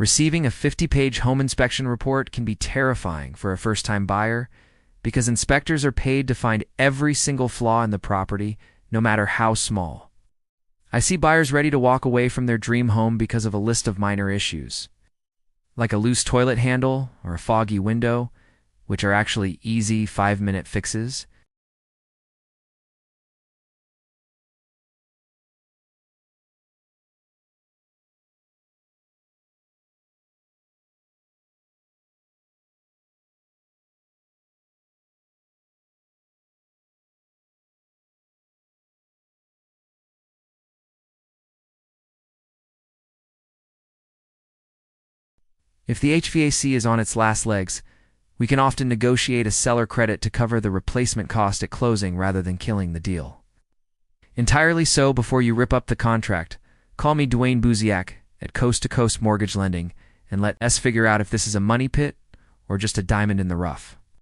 Receiving a 50-page home inspection report can be terrifying for a first-time buyer because inspectors are paid to find every single flaw in the property, no matter how small. I see buyers ready to walk away from their dream home because of a list of minor issues, like a loose toilet handle or a foggy window, which are actually easy 5-minute fixes. If the HVAC is on its last legs, we can often negotiate a seller credit to cover the replacement cost at closing rather than killing the deal. Entirely so, before you rip up the contract, call me Duane Buziak at Coast2Coast Mortgage Lending and let us figure out if this is a money pit or just a diamond in the rough.